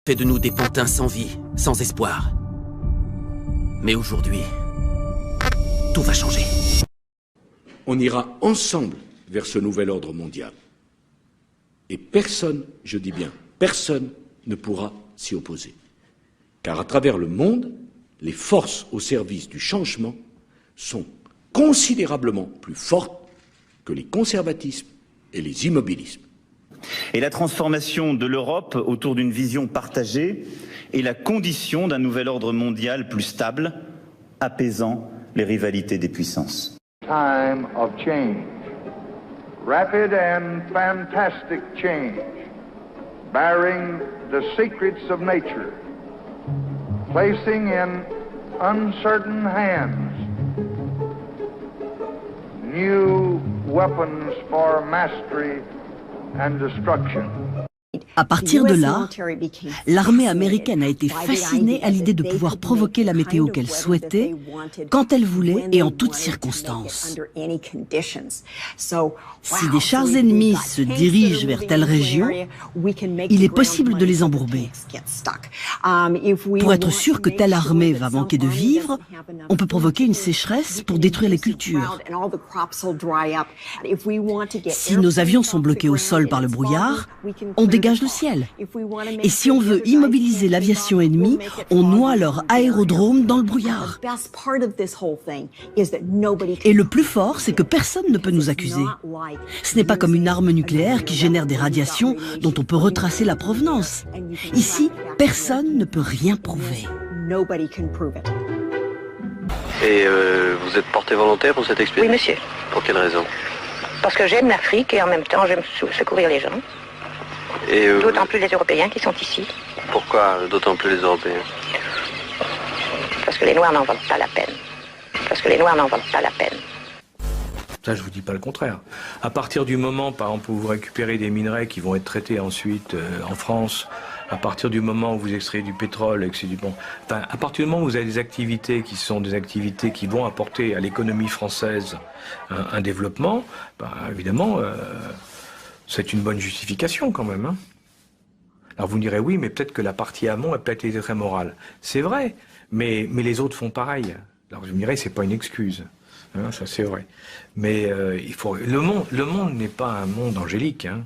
Fait de nous des pantins sans vie, sans espoir. Mais aujourd'hui, tout va changer. On ira ensemble vers ce nouvel ordre mondial. Et personne, je dis bien, personne ne pourra s'y opposer. Car à travers le monde, les forces au service du changement sont considérablement plus fortes que les conservatismes et les immobilismes. Et la transformation de l'Europe autour d'une vision partagée est la condition d'un nouvel ordre mondial plus stable, apaisant les rivalités des puissances. Time of change, rapid and fantastic change, bearing the secrets of nature, placing in uncertain hands new weapons for mastery and destruction. À partir de là, l'armée américaine a été fascinée à l'idée de pouvoir provoquer la météo qu'elle souhaitait, quand elle voulait et en toutes circonstances. Si des chars ennemis se dirigent vers telle région, il est possible de les embourber. Pour être sûr que telle armée va manquer de vivres, on peut provoquer une sécheresse pour détruire les cultures. Si nos avions sont bloqués au sol par le brouillard, on dégage le ciel. Et si on veut immobiliser l'aviation ennemie, on noie leur aérodrome dans le brouillard. Et le plus fort, c'est que personne ne peut nous accuser. Ce n'est pas comme une arme nucléaire qui génère des radiations dont on peut retracer la provenance. Ici, personne ne peut rien prouver. Et vous êtes porté volontaire pour cette expédition? Oui, monsieur. Pour quelle raison? Parce que j'aime l'Afrique et en même temps j'aime secourir les gens. D'autant plus les Européens qui sont ici. Pourquoi d'autant plus les Européens? Parce que les Noirs n'en valent pas la peine. Parce que les Noirs n'en valent pas la peine. Ça, je vous dis pas le contraire. À partir du moment, par exemple, où vous récupérez des minerais qui vont être traités ensuite en France, à partir du moment où vous extrayez du pétrole et que c'est du bon, enfin, à partir du moment où vous avez des activités qui sont des activités qui vont apporter à l'économie française un développement, ben, évidemment, c'est une bonne justification quand même. Hein. Alors vous me direz oui, mais peut-être que la partie amont a peut-être été très morale. C'est vrai, mais les autres font pareil. Alors je me dirais c'est pas une excuse. Hein, ça c'est vrai. Mais il faut le monde n'est pas un monde angélique. Hein.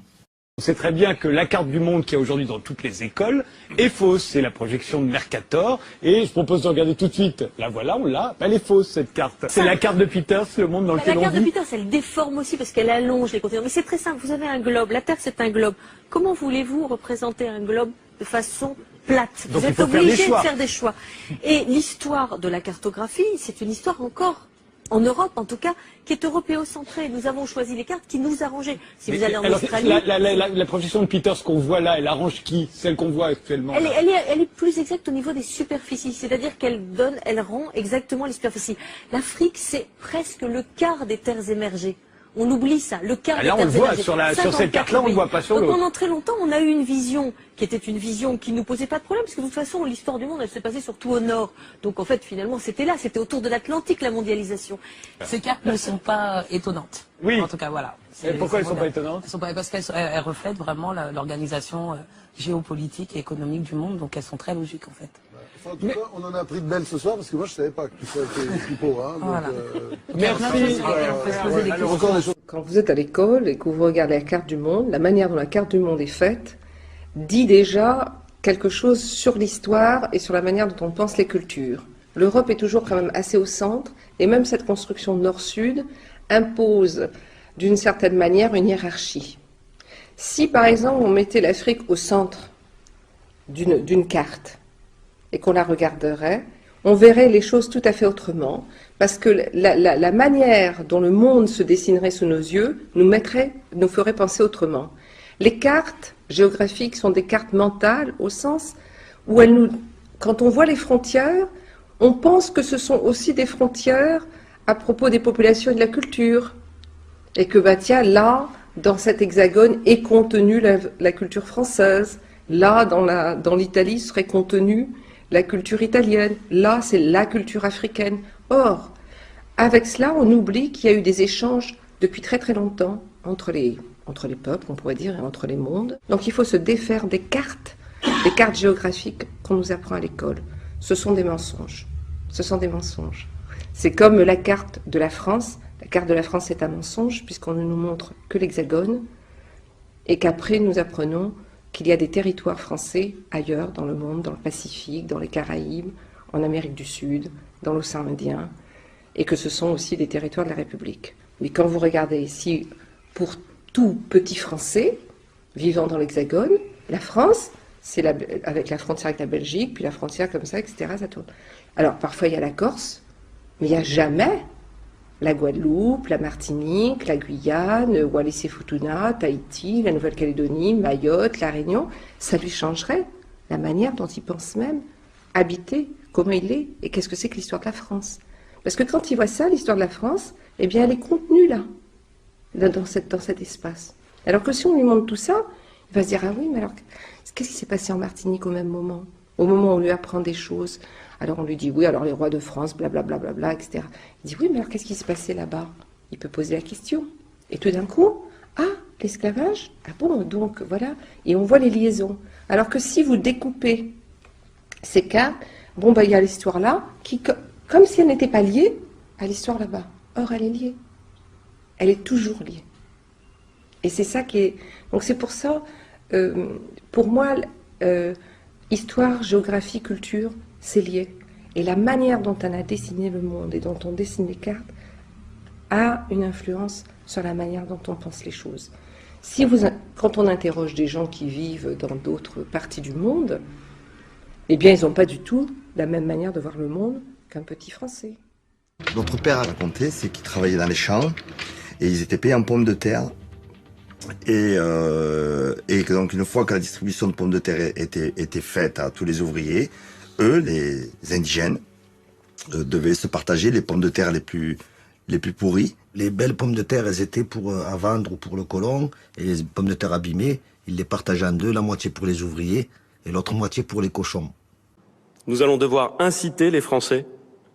On sait très bien que la carte du monde qu'il y a aujourd'hui dans toutes les écoles est fausse. C'est la projection de Mercator. Et je propose de regarder tout de suite. La voilà, on l'a. Elle est fausse, cette carte. C'est la carte de Peters, le monde dans lequel on vit. La carte de Peters, elle déforme aussi parce qu'elle allonge les continents. Mais c'est très simple. Vous avez un globe. La Terre, c'est un globe. Comment voulez-vous représenter un globe de façon plate? Donc, vous êtes obligé de faire des choix. Et l'histoire de la cartographie, c'est une histoire encore, en Europe en tout cas, qui est européocentrée. Nous avons choisi les cartes qui nous arrangeaient. Si vous allez en Australie... La projection de Peters qu'on voit là, elle arrange qui? Celle qu'on voit actuellement elle est plus exacte au niveau des superficies. C'est-à-dire qu'elle rend exactement les superficies. L'Afrique, c'est presque le quart des terres émergées. On oublie ça, le quart des terres émergées. Là, on le voit, sur cette carte-là, on ne le voit pas sur l'autre. Donc pendant très longtemps, on a eu une vision qui était une vision qui ne nous posait pas de problème, parce que de toute façon, l'histoire du monde, elle s'est passée surtout au nord. Donc en fait, finalement, c'était là, c'était autour de l'Atlantique, la mondialisation. Ces cartes ne sont pas étonnantes. Oui. En tout cas, voilà. Et pourquoi elles ne sont pas étonnantes? Parce qu'elles reflètent vraiment l'organisation géopolitique et économique du monde, donc elles sont très logiques en fait. Enfin, en tout cas, on en a appris de belles ce soir, parce que moi je ne savais pas que tout ça était pipeau. Hein, voilà. Merci. Quand vous êtes à l'école et que vous regardez la carte du monde, la manière dont la carte du monde est faite dit déjà quelque chose sur l'histoire et sur la manière dont on pense les cultures. L'Europe est toujours quand même assez au centre, et même cette construction nord-sud impose d'une certaine manière une hiérarchie. Si par exemple on mettait l'Afrique au centre d'une carte et qu'on la regarderait, on verrait les choses tout à fait autrement, parce que la manière dont le monde se dessinerait sous nos yeux nous ferait penser autrement. Les cartes géographiques sont des cartes mentales au sens où quand on voit les frontières, on pense que ce sont aussi des frontières à propos des populations et de la culture. Et que, tiens, là, dans cet hexagone est contenue la culture française. Là, dans l'Italie, serait contenue la culture italienne. Là, c'est la culture africaine. Or, avec cela, on oublie qu'il y a eu des échanges depuis très très longtemps entre les peuples, on pourrait dire, et entre les mondes. Donc il faut se défaire des cartes les cartes géographiques qu'on nous apprend à l'école, ce sont des mensonges. Ce sont des mensonges. C'est comme la carte de la France. La carte de la France est un mensonge puisqu'on ne nous montre que l'Hexagone et qu'après nous apprenons qu'il y a des territoires français ailleurs dans le monde, dans le Pacifique, dans les Caraïbes, en Amérique du Sud, dans l'océan Indien, et que ce sont aussi des territoires de la République. Mais quand vous regardez ici, pour tout petit Français vivant dans l'Hexagone, la France, c'est avec la frontière avec la Belgique, puis la frontière comme ça, etc. Ça tourne. Alors parfois il y a la Corse, mais il n'y a jamais la Guadeloupe, la Martinique, la Guyane, Wallis-et-Futuna, Tahiti, la Nouvelle-Calédonie, Mayotte, la Réunion. Ça lui changerait la manière dont il pense même habiter, comment il est, et qu'est-ce que c'est que l'histoire de la France. Parce que quand il voit ça, l'histoire de la France, eh bien elle est contenue là, dans cet espace. Alors que si on lui montre tout ça, il va se dire, ah oui, mais alors, qu'est-ce qui s'est passé en Martinique au même moment? Au moment où on lui apprend des choses. Alors on lui dit, oui, alors les rois de France, blablabla, bla, bla, bla, etc. Il dit, oui, mais alors qu'est-ce qui s'est passé là-bas? Il peut poser la question. Et tout d'un coup, ah, l'esclavage? Ah bon, donc voilà. Et on voit les liaisons. Alors que si vous découpez ces cartes, bon, il y a l'histoire là, qui, comme si elle n'était pas liée à l'histoire là-bas. Or, elle est liée. Elle est toujours liée. Et c'est ça qui est... Donc c'est pour ça, pour moi, histoire, géographie, culture, c'est lié. Et la manière dont on a dessiné le monde et dont on dessine les cartes a une influence sur la manière dont on pense les choses. Quand on interroge des gens qui vivent dans d'autres parties du monde, eh bien, ils n'ont pas du tout la même manière de voir le monde qu'un petit Français. Notre père a raconté, c'est qu'il travaillait dans les champs et ils étaient payés en pommes de terre. Et donc une fois que la distribution de pommes de terre était faite à tous les ouvriers, eux, les indigènes, devaient se partager les pommes de terre les plus pourries. Les belles pommes de terre, elles étaient à vendre pour le colon, et les pommes de terre abîmées, ils les partageaient en deux, la moitié pour les ouvriers et l'autre moitié pour les cochons. Nous allons devoir inciter les Français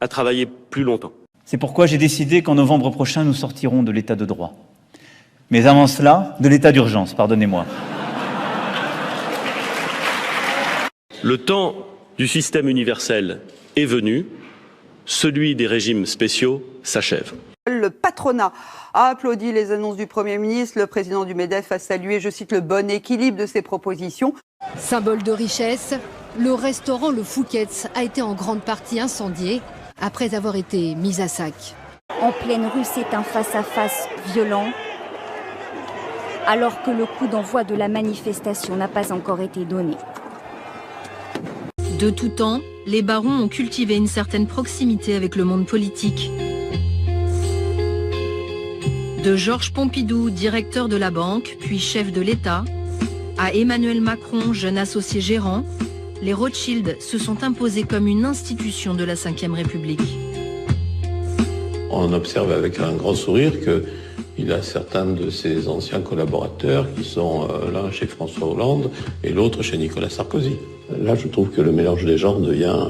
à travailler plus longtemps. C'est pourquoi j'ai décidé qu'en novembre prochain, nous sortirons de l'état de droit. Mais avant cela, de l'état d'urgence, pardonnez-moi. Le temps du système universel est venu, celui des régimes spéciaux s'achève. Le patronat a applaudi les annonces du Premier ministre. Le président du MEDEF a salué, je cite, le bon équilibre de ses propositions. Symbole de richesse, le restaurant Le Fouquet's a été en grande partie incendié après avoir été mis à sac. En pleine rue, c'est un face-à-face violent, alors que le coup d'envoi de la manifestation n'a pas encore été donné. De tout temps, les barons ont cultivé une certaine proximité avec le monde politique. De Georges Pompidou, directeur de la banque, puis chef de l'État, à Emmanuel Macron, jeune associé gérant, les Rothschild se sont imposés comme une institution de la Ve République. On observe avec un grand sourire qu'il a certains de ses anciens collaborateurs qui sont l'un chez François Hollande et l'autre chez Nicolas Sarkozy. Là, je trouve que le mélange des genres devient...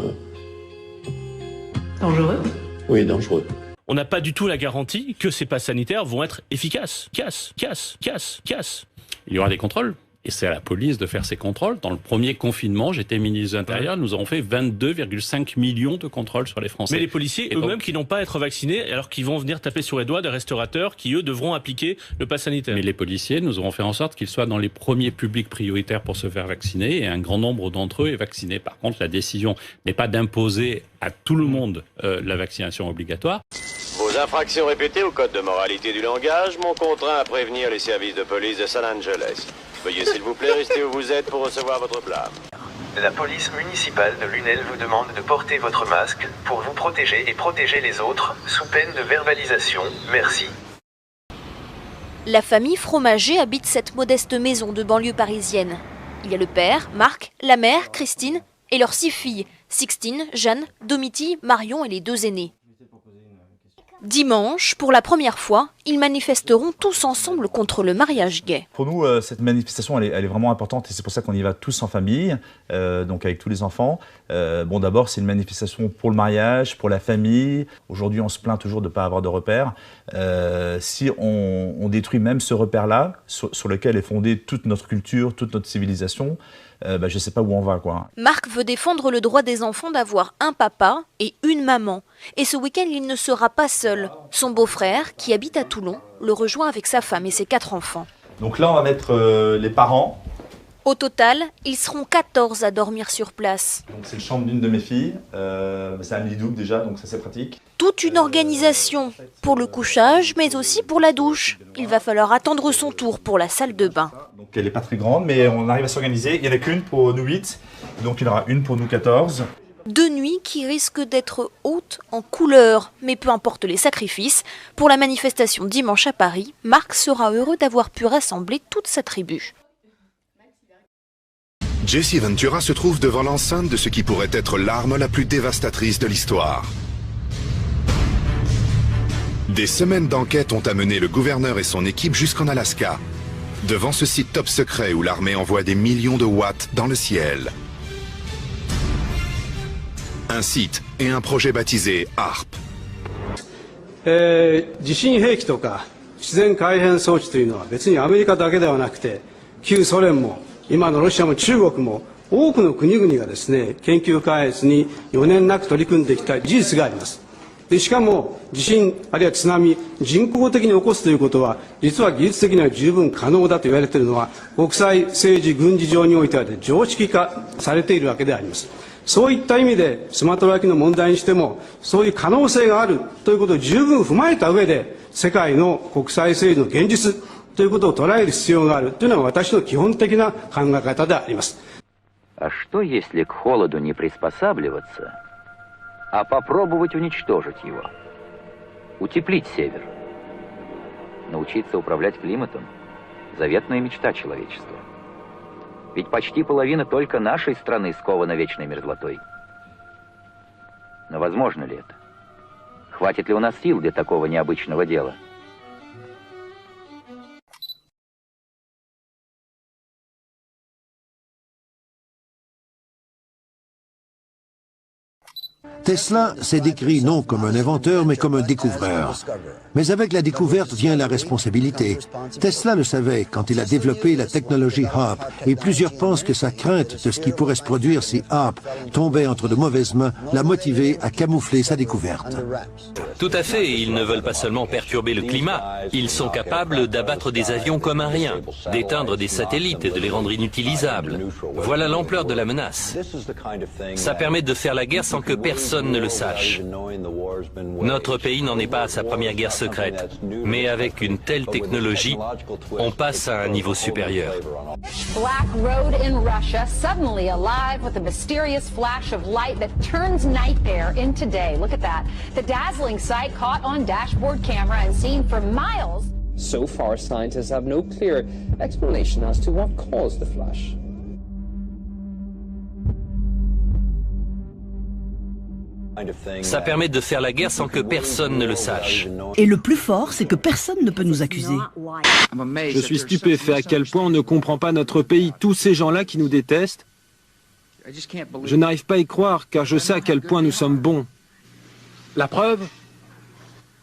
dangereux ? Oui, dangereux. On n'a pas du tout la garantie que ces passes sanitaires vont être efficaces. Il y aura des contrôles. Et c'est à la police de faire ces contrôles. Dans le premier confinement, j'étais ministre de l'Intérieur, nous avons fait 22,5 millions de contrôles sur les Français. Mais les policiers eux-mêmes qui n'ont pas à être vaccinés, alors qu'ils vont venir taper sur les doigts des restaurateurs qui, eux, devront appliquer le pass sanitaire. Mais les policiers, nous aurons fait en sorte qu'ils soient dans les premiers publics prioritaires pour se faire vacciner, et un grand nombre d'entre eux est vacciné. Par contre, la décision n'est pas d'imposer à tout le monde la vaccination obligatoire. Vos infractions répétées au code de moralité du langage m'ont contraint à prévenir les services de police de San Angeles. Veuillez s'il vous plaît rester où vous êtes pour recevoir votre blâme. La police municipale de Lunel vous demande de porter votre masque pour vous protéger et protéger les autres sous peine de verbalisation. Merci. La famille Fromager habite cette modeste maison de banlieue parisienne. Il y a le père, Marc, la mère, Christine, et leurs 6 filles, Sixtine, Jeanne, Domiti, Marion et les 2 aînés. Dimanche, pour la première fois, ils manifesteront tous ensemble contre le mariage gay. Pour nous, cette manifestation, elle est vraiment importante et c'est pour ça qu'on y va tous en famille, donc avec tous les enfants. Bon, d'abord, c'est une manifestation pour le mariage, pour la famille. Aujourd'hui, on se plaint toujours de ne pas avoir de repères. Si on détruit même ce repère-là, sur lequel est fondée toute notre culture, toute notre civilisation, je ne sais pas où on va, quoi. Marc veut défendre le droit des enfants d'avoir un papa et une maman. Et ce week-end, il ne sera pas seul. Son beau-frère, qui habite à Toulon, le rejoint avec sa femme et ses 4 enfants. Donc là, on va mettre les parents. Au total, ils seront 14 à dormir sur place. C'est la chambre d'une de mes filles. C'est un lit double déjà, donc ça c'est pratique. Toute une organisation pour le couchage, mais aussi pour la douche. Il va falloir attendre son tour pour la salle de bain. Donc elle n'est pas très grande, mais on arrive à s'organiser. Il n'y en a qu'une pour nous 8, donc il y en aura une pour nous 14. 2 nuits qui risquent d'être hautes en couleur. Mais peu importe les sacrifices, pour la manifestation dimanche à Paris, Marc sera heureux d'avoir pu rassembler toute sa tribu. Jesse Ventura se trouve devant l'enceinte de ce qui pourrait être l'arme la plus dévastatrice de l'histoire. Des semaines d'enquête ont amené le gouverneur et son équipe jusqu'en Alaska, devant ce site top secret où l'armée envoie des millions de watts dans le ciel. Un site et un projet baptisé HARP. 地震兵器とか自然改変装置というのは別にアメリカだけではなくて、旧ソ連も今のロシアも中国も多くの国々がですね、研究開発に余念なく取り組んできた事実があります。でしかも地震あるいは津波人工的に起こすということは実は技術的には十分可能だと言われているのは国際政治軍事上においては常識化されているわけであります。そういった意味でスマトラ沖の問題にしてもそういう可能性があるということを十分踏まえた上で世界の国際政治の現実ということを捉える必要があるというのが私の基本的な考え方であります。А что, если к холоду не приспосабливаться, а попробовать уничтожить его? Утеплить север? Научиться управлять климатом? Заветная мечта человечества. Ведь почти половина только нашей страны скована вечной мерзлотой. Но возможно ли это? Хватит ли у нас сил для такого необычного дела? Tesla s'est décrit non comme un inventeur, mais comme un découvreur. Mais avec la découverte vient la responsabilité. Tesla le savait quand il a développé la technologie HARP, et plusieurs pensent que sa crainte de ce qui pourrait se produire si HARP tombait entre de mauvaises mains l'a motivé à camoufler sa découverte. Tout à fait, ils ne veulent pas seulement perturber le climat, ils sont capables d'abattre des avions comme un rien, d'éteindre des satellites et de les rendre inutilisables. Voilà l'ampleur de la menace. Ça permet de faire la guerre sans que personne ne le sache. Notre pays n'en est pas à sa première guerre secrète, mais avec une telle technologie, on passe à un niveau supérieur. Black road in Russia, suddenly alive with a mysterious flash of light that turns night air into day. Look at that. The dazzling sight caught on dashboard camera and seen for miles. So far, scientists have no clear explanation as to what caused the flash. Ça permet de faire la guerre sans que personne ne le sache. Et le plus fort, c'est que personne ne peut nous accuser. Je suis stupéfait à quel point on ne comprend pas notre pays, tous ces gens-là qui nous détestent. Je n'arrive pas à y croire, car je sais à quel point nous sommes bons. La preuve ?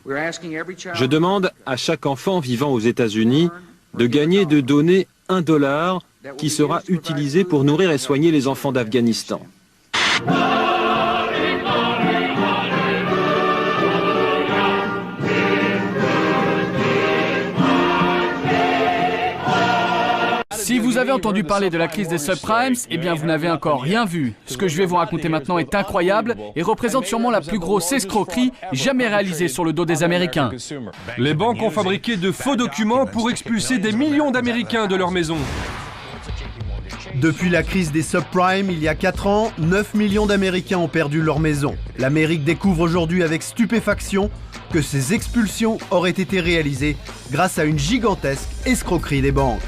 Je demande à chaque enfant vivant aux États-Unis de gagner, de donner $1 qui sera utilisé pour nourrir et soigner les enfants d'Afghanistan. Si vous avez entendu parler de la crise des subprimes, eh bien vous n'avez encore rien vu. Ce que je vais vous raconter maintenant est incroyable et représente sûrement la plus grosse escroquerie jamais réalisée sur le dos des Américains. Les banques ont fabriqué de faux documents pour expulser des millions d'Américains de leur maison. Depuis la crise des subprimes, il y a 4 ans, 9 millions d'Américains ont perdu leur maison. L'Amérique découvre aujourd'hui avec stupéfaction que ces expulsions auraient été réalisées grâce à une gigantesque escroquerie des banques.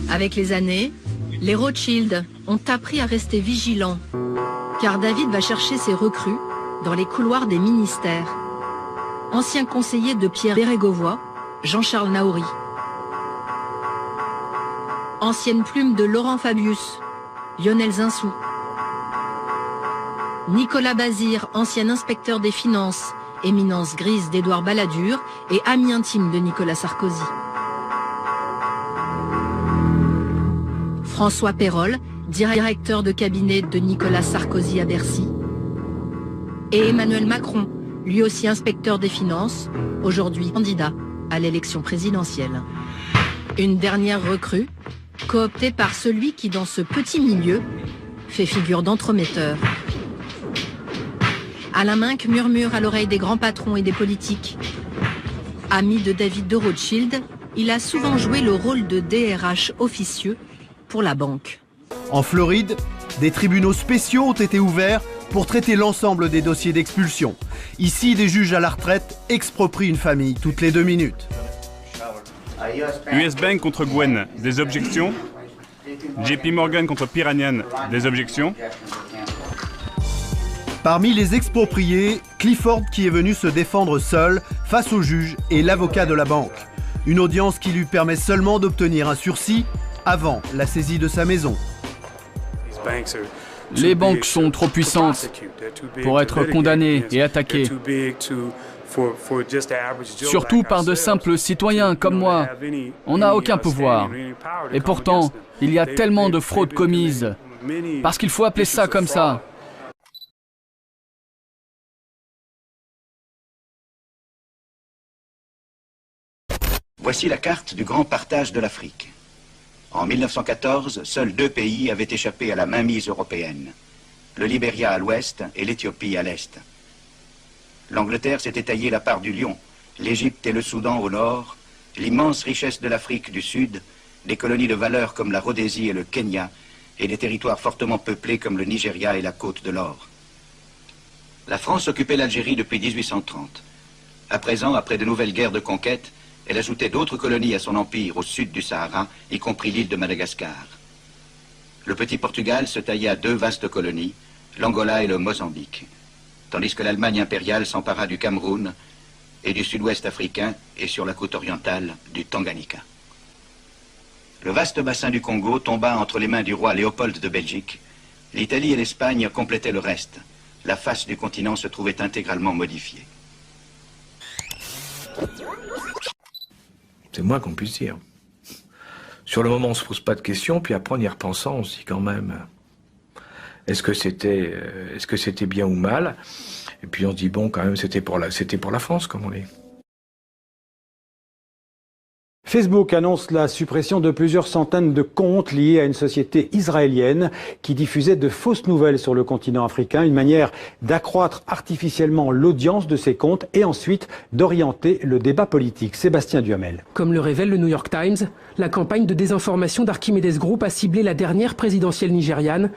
Avec les années, les Rothschild ont appris à rester vigilants, car David va chercher ses recrues dans les couloirs des ministères. Ancien conseiller de Pierre Bérégovoy, Jean-Charles Naouri. Ancienne plume de Laurent Fabius, Lionel Zinsou. Nicolas Bazire, ancien inspecteur des finances, éminence grise d'Édouard Balladur et ami intime de Nicolas Sarkozy. François Pérol, directeur de cabinet de Nicolas Sarkozy à Bercy. Et Emmanuel Macron, lui aussi inspecteur des finances, aujourd'hui candidat à l'élection présidentielle. Une dernière recrue, cooptée par celui qui, dans ce petit milieu, fait figure d'entremetteur. Alain Minc murmure à l'oreille des grands patrons et des politiques. Ami de David de Rothschild, il a souvent joué le rôle de DRH officieux pour la banque. En Floride, des tribunaux spéciaux ont été ouverts pour traiter l'ensemble des dossiers d'expulsion. Ici, des juges à la retraite exproprient une famille toutes les 2 minutes. US Bank contre Gwen, des objections. JP Morgan contre Piranian, des objections. Parmi les expropriés, Clifford qui est venu se défendre seul face au juge et l'avocat de la banque. Une audience qui lui permet seulement d'obtenir un sursis avant la saisie de sa maison. Les banques sont trop puissantes pour être condamnées et attaquées. Surtout par de simples citoyens comme moi. On n'a aucun pouvoir. Et pourtant, il y a tellement de fraudes commises. Parce qu'il faut appeler ça comme ça. Voici la carte du grand partage de l'Afrique. En 1914, seuls 2 pays avaient échappé à la mainmise européenne. Le Libéria à l'ouest et l'Éthiopie à l'est. L'Angleterre s'était taillé la part du lion, l'Égypte et le Soudan au nord, l'immense richesse de l'Afrique du sud, des colonies de valeur comme la Rhodésie et le Kenya, et des territoires fortement peuplés comme le Nigeria et la Côte de l'Or. La France occupait l'Algérie depuis 1830. À présent, après de nouvelles guerres de conquête, elle ajoutait d'autres colonies à son empire au sud du Sahara, y compris l'île de Madagascar. Le petit Portugal se taillait à 2 vastes colonies, l'Angola et le Mozambique, tandis que l'Allemagne impériale s'empara du Cameroun et du sud-ouest africain et sur la côte orientale du Tanganyika. Le vaste bassin du Congo tomba entre les mains du roi Léopold de Belgique. L'Italie et l'Espagne complétaient le reste. La face du continent se trouvait intégralement modifiée. C'est moins qu'on puisse dire. Sur le moment, on ne se pose pas de questions, puis après, en y repensant, on se dit quand même, est-ce que c'était bien ou mal? Et puis on se dit, bon, quand même, c'était pour la France, comme on dit. Facebook annonce la suppression de plusieurs centaines de comptes liés à une société israélienne qui diffusait de fausses nouvelles sur le continent africain, une manière d'accroître artificiellement l'audience de ces comptes et ensuite d'orienter le débat politique. Sébastien Duhamel. Comme le révèle le New York Times, la campagne de désinformation d'Archimedes Group a ciblé la dernière présidentielle nigériane.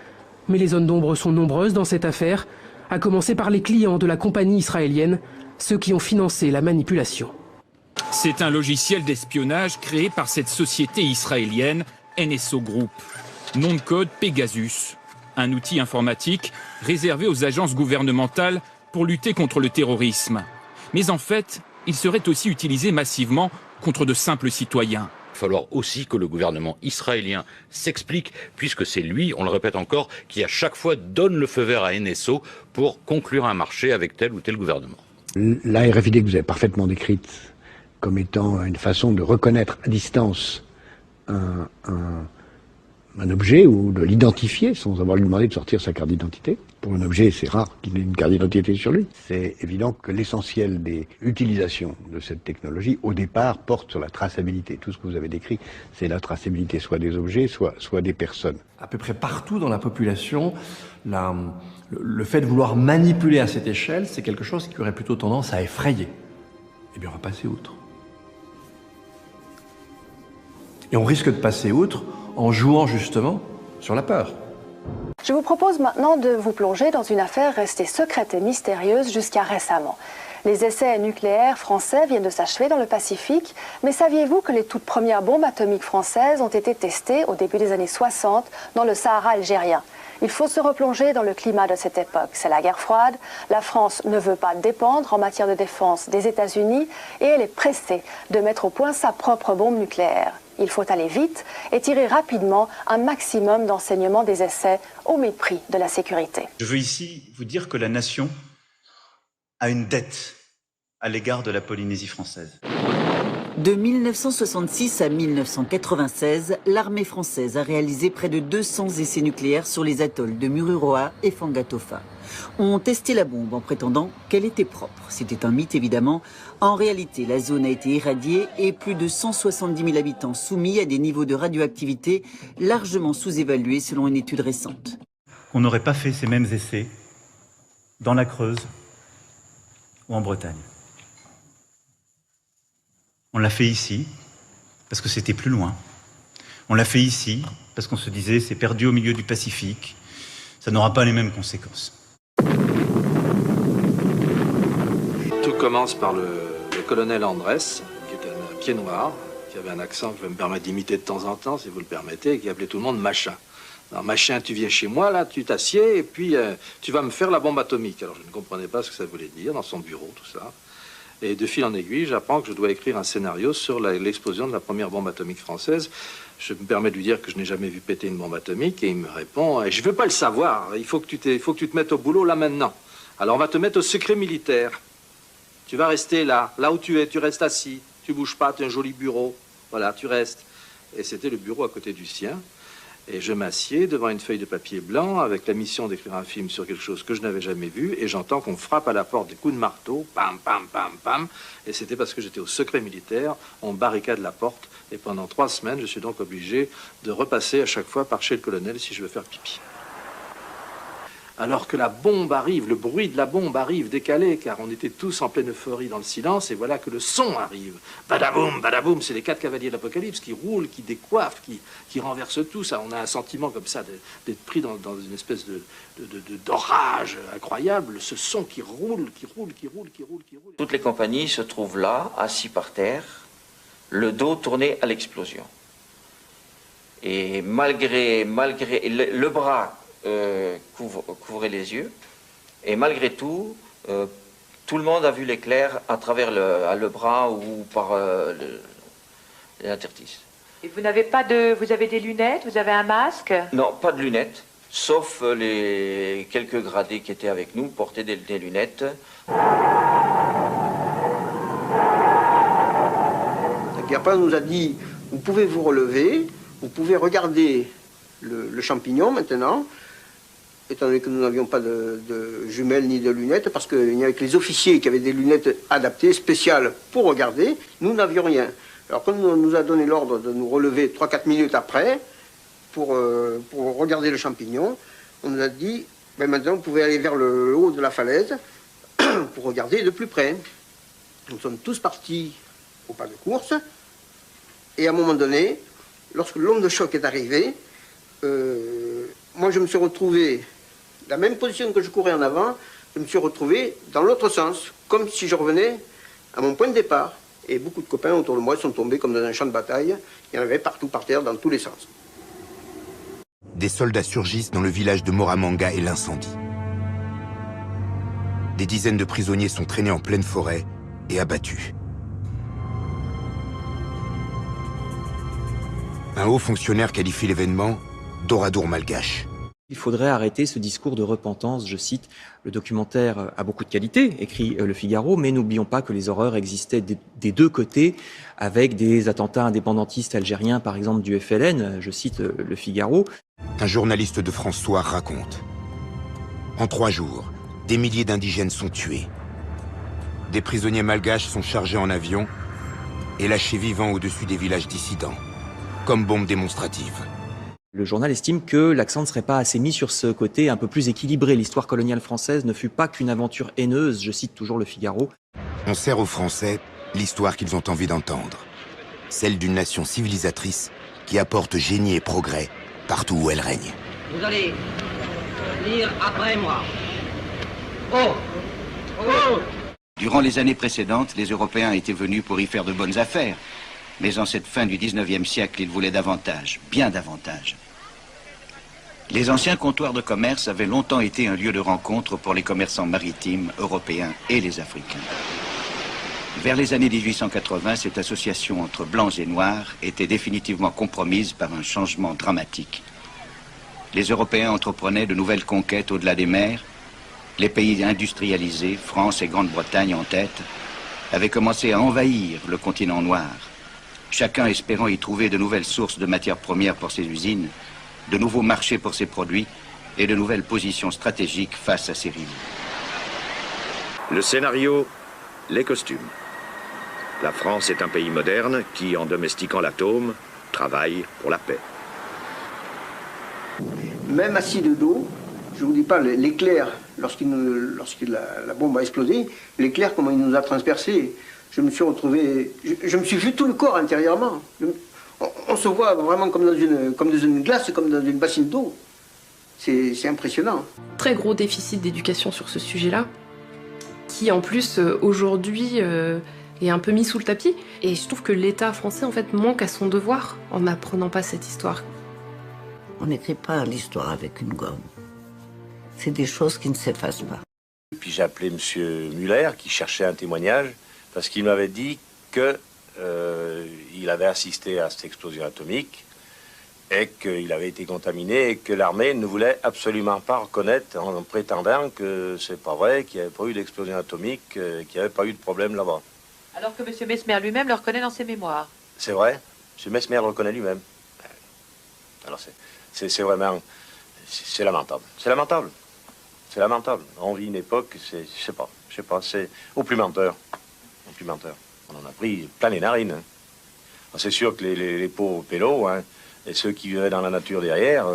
Mais les zones d'ombre sont nombreuses dans cette affaire, à commencer par les clients de la compagnie israélienne, ceux qui ont financé la manipulation. C'est un logiciel d'espionnage créé par cette société israélienne, NSO Group. Nom de code Pegasus, un outil informatique réservé aux agences gouvernementales pour lutter contre le terrorisme. Mais en fait, il serait aussi utilisé massivement contre de simples citoyens. Il va falloir aussi que le gouvernement israélien s'explique, puisque c'est lui, on le répète encore, qui à chaque fois donne le feu vert à NSO pour conclure un marché avec tel ou tel gouvernement. La RFID que vous avez parfaitement décrite comme étant une façon de reconnaître à distance un objet ou de l'identifier sans avoir lui demandé de sortir sa carte d'identité. Pour un objet, c'est rare qu'il ait une carte d'identité sur lui. C'est évident que l'essentiel des utilisations de cette technologie, au départ, porte sur la traçabilité. Tout ce que vous avez décrit, c'est la traçabilité soit des objets, soit des personnes. À peu près partout dans la population, le fait de vouloir manipuler à cette échelle, c'est quelque chose qui aurait plutôt tendance à effrayer. Eh bien, on va passer outre. Et on risque de passer outre en jouant justement sur la peur. Je vous propose maintenant de vous plonger dans une affaire restée secrète et mystérieuse jusqu'à récemment. Les essais nucléaires français viennent de s'achever dans le Pacifique, mais saviez-vous que les toutes premières bombes atomiques françaises ont été testées au début des années 60 dans le Sahara algérien? Il faut se replonger dans le climat de cette époque. C'est la guerre froide, la France ne veut pas dépendre en matière de défense des États-Unis et elle est pressée de mettre au point sa propre bombe nucléaire. Il faut aller vite et tirer rapidement un maximum d'enseignements des essais au mépris de la sécurité. Je veux ici vous dire que la nation a une dette à l'égard de la Polynésie française. De 1966 à 1996, l'armée française a réalisé près de 200 essais nucléaires sur les atolls de Mururoa et Fangatofa. On testé la bombe en prétendant qu'elle était propre. C'était un mythe évidemment. En réalité, la zone a été irradiée et plus de 170 000 habitants soumis à des niveaux de radioactivité largement sous-évalués selon une étude récente. On n'aurait pas fait ces mêmes essais dans la Creuse ou en Bretagne. On l'a fait ici, parce que c'était plus loin. On l'a fait ici, parce qu'on se disait c'est perdu au milieu du Pacifique, ça n'aura pas les mêmes conséquences. Tout commence par le colonel Andrés, qui était un pied noir, qui avait un accent que je vais me permettre d'imiter de temps en temps, si vous le permettez, et qui appelait tout le monde Machin. Alors Machin, tu viens chez moi, là, tu t'assieds, et puis tu vas me faire la bombe atomique. Alors je ne comprenais pas ce que ça voulait dire, dans son bureau, tout ça. Et de fil en aiguille, j'apprends que je dois écrire un scénario sur l'explosion de la première bombe atomique française. Je me permets de lui dire que je n'ai jamais vu péter une bombe atomique, et il me répond « Je ne veux pas le savoir, il faut que tu te mettes au boulot là maintenant. Alors on va te mettre au secret militaire. Tu vas rester là où tu es, tu restes assis, tu bouges pas, tu as un joli bureau, voilà, tu restes. » Et c'était le bureau à côté du sien. Et je m'assieds devant une feuille de papier blanc avec la mission d'écrire un film sur quelque chose que je n'avais jamais vu, et j'entends qu'on frappe à la porte des coups de marteau, pam, pam, pam, pam, et c'était parce que j'étais au secret militaire, on barricade la porte, et pendant 3 semaines, je suis donc obligé de repasser à chaque fois par chez le colonel si je veux faire pipi. Alors que la bombe arrive, le bruit de la bombe arrive décalé, car on était tous en pleine euphorie dans le silence, et voilà que le son arrive. Badaboum, c'est les 4 cavaliers de l'Apocalypse qui roulent, qui décoiffent, qui renversent tout. Ça, on a un sentiment comme ça d'être pris dans une espèce d'orage incroyable. Ce son qui roule. Toutes les compagnies se trouvent là, assis par terre, le dos tourné à l'explosion. Et malgré le bras couvrait les yeux, et malgré tout, tout le monde a vu l'éclair à travers le bras ou par l'interstice. Et vous n'avez pas vous avez des lunettes, vous avez un masque? Non, pas de lunettes, sauf les quelques gradés qui étaient avec nous portaient des lunettes. Guerpin nous a dit, vous pouvez vous relever, vous pouvez regarder le champignon maintenant, étant donné que nous n'avions pas de jumelles ni de lunettes, parce qu'il n'y avait que les officiers qui avaient des lunettes adaptées, spéciales pour regarder, nous n'avions rien. Alors quand on nous a donné l'ordre de nous relever 3-4 minutes après, pour regarder le champignon, on nous a dit, ben maintenant vous pouvez aller vers le haut de la falaise pour regarder de plus près. Nous sommes tous partis au pas de course, et à un moment donné, lorsque l'onde de choc est arrivée, moi je me suis retrouvé, la même position que je courais en avant, je me suis retrouvé dans l'autre sens, comme si je revenais à mon point de départ. Et beaucoup de copains autour de moi sont tombés comme dans un champ de bataille. Il y en avait partout par terre, dans tous les sens. Des soldats surgissent dans le village de Moramanga et l'incendie. Des dizaines de prisonniers sont traînés en pleine forêt et abattus. Un haut fonctionnaire qualifie l'événement d'oradour malgache. Il faudrait arrêter ce discours de repentance, je cite, le documentaire a beaucoup de qualité, écrit Le Figaro, mais n'oublions pas que les horreurs existaient des deux côtés, avec des attentats indépendantistes algériens, par exemple du FLN, je cite Le Figaro. Un journaliste de France Soir raconte. En 3 jours, des milliers d'indigènes sont tués. Des prisonniers malgaches sont chargés en avion et lâchés vivants au-dessus des villages dissidents, comme bombes démonstratives. Le journal estime que l'accent ne serait pas assez mis sur ce côté un peu plus équilibré. L'histoire coloniale française ne fut pas qu'une aventure haineuse, je cite toujours Le Figaro. On sert aux Français l'histoire qu'ils ont envie d'entendre. Celle d'une nation civilisatrice qui apporte génie et progrès partout où elle règne. Vous allez lire après moi. Oh! Oh! Durant les années précédentes, les Européens étaient venus pour y faire de bonnes affaires. Mais en cette fin du 19e siècle, ils voulaient davantage, bien davantage. Les anciens comptoirs de commerce avaient longtemps été un lieu de rencontre pour les commerçants maritimes européens et les Africains. Vers les années 1880, cette association entre blancs et noirs était définitivement compromise par un changement dramatique. Les Européens entreprenaient de nouvelles conquêtes au-delà des mers. Les pays industrialisés, France et Grande-Bretagne en tête, avaient commencé à envahir le continent noir, chacun espérant y trouver de nouvelles sources de matières premières pour ses usines, de nouveaux marchés pour ses produits et de nouvelles positions stratégiques face à ses rivaux. Le scénario, les costumes. La France est un pays moderne qui, en domestiquant l'atome, travaille pour la paix. Même assis de dos, je ne vous dis pas l'éclair, lorsque la bombe a explosé, l'éclair, comment il nous a transpercés. Je me suis retrouvé, je me suis vu tout le corps intérieurement. On se voit vraiment comme dans une glace, comme dans une bassine d'eau. C'est impressionnant. Très gros déficit d'éducation sur ce sujet-là, qui en plus aujourd'hui est un peu mis sous le tapis. Et je trouve que l'État français en fait manque à son devoir en n'apprenant pas cette histoire. On n'écrit pas l'histoire avec une gomme. C'est des choses qui ne s'effacent pas. Puis j'ai appelé M. Muller qui cherchait un témoignage parce qu'il m'avait dit que il avait assisté à cette explosion atomique et qu'il avait été contaminé et que l'armée ne voulait absolument pas reconnaître en prétendant que c'est pas vrai, qu'il n'y avait pas eu d'explosion atomique, qu'il n'y avait pas eu de problème là-bas. Alors que M. Mesmer lui-même le reconnaît dans ses mémoires. C'est vrai, M. Mesmer le reconnaît lui-même. Alors c'est vraiment... C'est lamentable. C'est lamentable. C'est lamentable. On vit une époque, je sais pas, c'est au plus menteur. Au plus menteur. On en a pris plein les narines. Hein. C'est sûr que les pauvres pélos, hein, et ceux qui vivaient dans la nature derrière,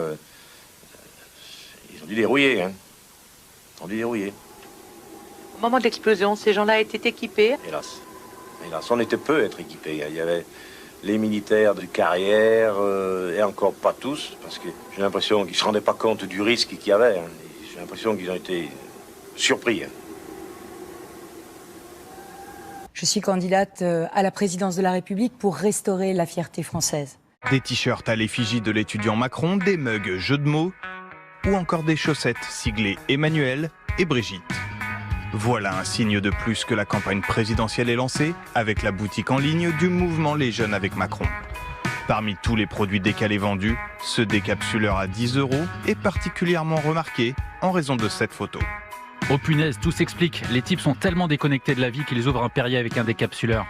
ils ont dû dérouiller. Hein. Ils ont dû dérouiller. Au moment de l'explosion, ces gens-là étaient équipés. Hélas. Hélas, on était peu à être équipés. Il y avait les militaires de carrière, et encore pas tous, parce que j'ai l'impression qu'ils ne se rendaient pas compte du risque qu'il y avait. Hein. J'ai l'impression qu'ils ont été surpris. Hein. Je suis candidate à la présidence de la République pour restaurer la fierté française. Des t-shirts à l'effigie de l'étudiant Macron, des mugs jeux de mots ou encore des chaussettes siglées Emmanuel et Brigitte. Voilà un signe de plus que la campagne présidentielle est lancée avec la boutique en ligne du mouvement Les Jeunes avec Macron. Parmi tous les produits décalés vendus, ce décapsuleur à 10 € est particulièrement remarqué en raison de cette photo. Oh punaise, tout s'explique. Les types sont tellement déconnectés de la vie qu'ils ouvrent un Perrier avec un décapsuleur.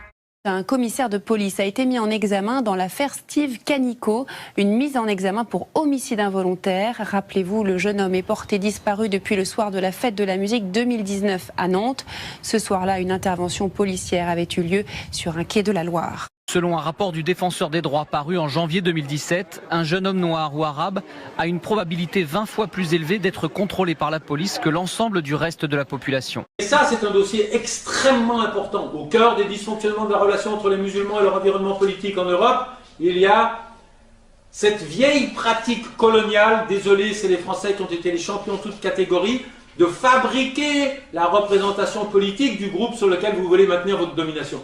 Un commissaire de police a été mis en examen dans l'affaire Steve Canico, une mise en examen pour homicide involontaire. Rappelez-vous, le jeune homme est porté disparu depuis le soir de la fête de la musique 2019 à Nantes. Ce soir-là, une intervention policière avait eu lieu sur un quai de la Loire. Selon un rapport du défenseur des droits paru en janvier 2017, un jeune homme noir ou arabe a une probabilité 20 fois plus élevée d'être contrôlé par la police que l'ensemble du reste de la population. Et ça, c'est un dossier extrêmement important. Au cœur des dysfonctionnements de la relation entre les musulmans et leur environnement politique en Europe, il y a cette vieille pratique coloniale, désolé, c'est les Français qui ont été les champions toutes catégories, de fabriquer la représentation politique du groupe sur lequel vous voulez maintenir votre domination.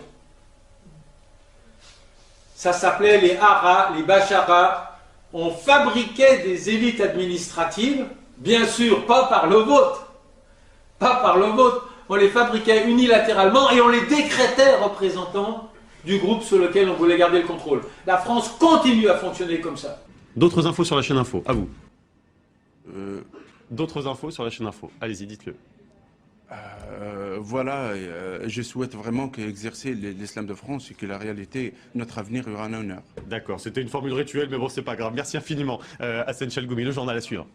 Ça s'appelait les haras, les bacharas. On fabriquait des élites administratives, bien sûr pas par le vote. Pas par le vote. On les fabriquait unilatéralement et on les décrétait représentants du groupe sur lequel on voulait garder le contrôle. La France continue à fonctionner comme ça. D'autres infos sur la chaîne Info, à vous. D'autres infos sur la chaîne Info, allez-y, dites-le. Voilà, je souhaite vraiment qu'exercer l'islam de France et que la réalité, notre avenir, aura un honneur. D'accord, c'était une formule rituelle, mais bon, c'est pas grave. Merci infiniment, Hassan Chalgoumi, le journal à suivre.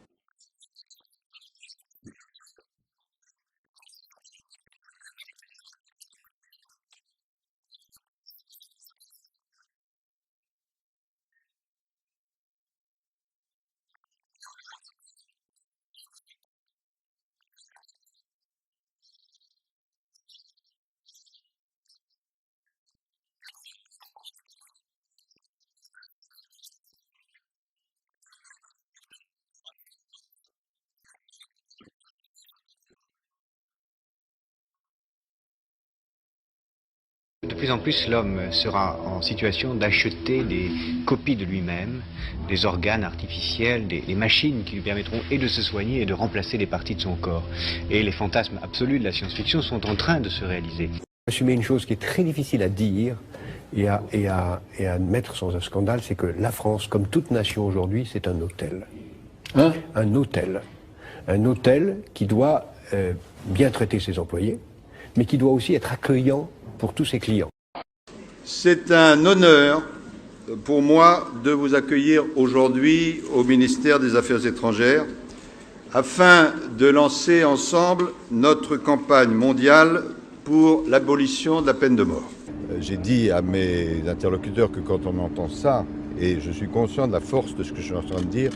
de plus en plus, l'homme sera en situation d'acheter des copies de lui-même, des organes artificiels, des machines qui lui permettront et de se soigner et de remplacer des parties de son corps. Et les fantasmes absolus de la science-fiction sont en train de se réaliser. Assumer une chose qui est très difficile à dire et à admettre sans un scandale, c'est que la France, comme toute nation aujourd'hui, c'est un hôtel. Hein? Un hôtel. Un hôtel qui doit bien traiter ses employés, mais qui doit aussi être accueillant pour tous ses clients. C'est un honneur pour moi de vous accueillir aujourd'hui au ministère des Affaires étrangères afin de lancer ensemble notre campagne mondiale pour l'abolition de la peine de mort. J'ai dit à mes interlocuteurs que quand on entend ça, et je suis conscient de la force de ce que je suis en train de dire,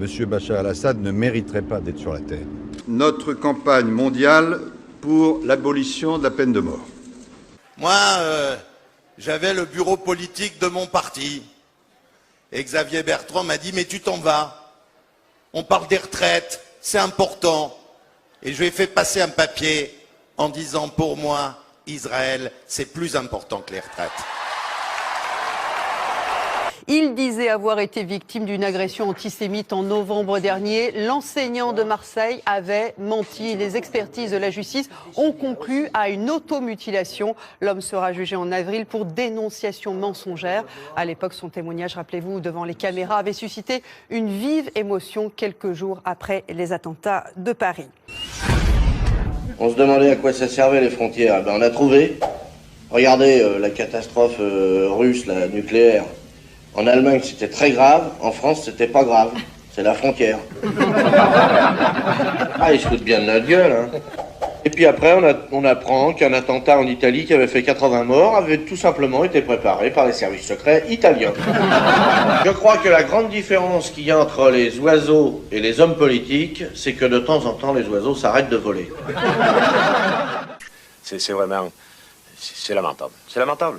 M. Bachar el-Assad ne mériterait pas d'être sur la terre. Notre campagne mondiale pour l'abolition de la peine de mort. Moi, j'avais le bureau politique de mon parti. Et Xavier Bertrand m'a dit « Mais tu t'en vas. On parle des retraites, c'est important. » Et je lui ai fait passer un papier en disant « Pour moi, Israël, c'est plus important que les retraites. » Il disait avoir été victime d'une agression antisémite en novembre dernier. L'enseignant de Marseille avait menti. Les expertises de la justice ont conclu à une automutilation. L'homme sera jugé en avril pour dénonciation mensongère. À l'époque, son témoignage, rappelez-vous, devant les caméras, avait suscité une vive émotion quelques jours après les attentats de Paris. On se demandait à quoi ça servait les frontières. Ben, on a trouvé. Regardez la catastrophe russe, la nucléaire. En Allemagne, c'était très grave. En France, c'était pas grave. C'est la frontière. Ah, ils se foutent bien de notre gueule, hein. Et puis après, on apprend qu'un attentat en Italie qui avait fait 80 morts avait tout simplement été préparé par les services secrets italiens. Je crois que la grande différence qu'il y a entre les oiseaux et les hommes politiques, c'est que de temps en temps, les oiseaux s'arrêtent de voler. C'est vraiment... C'est lamentable. C'est lamentable.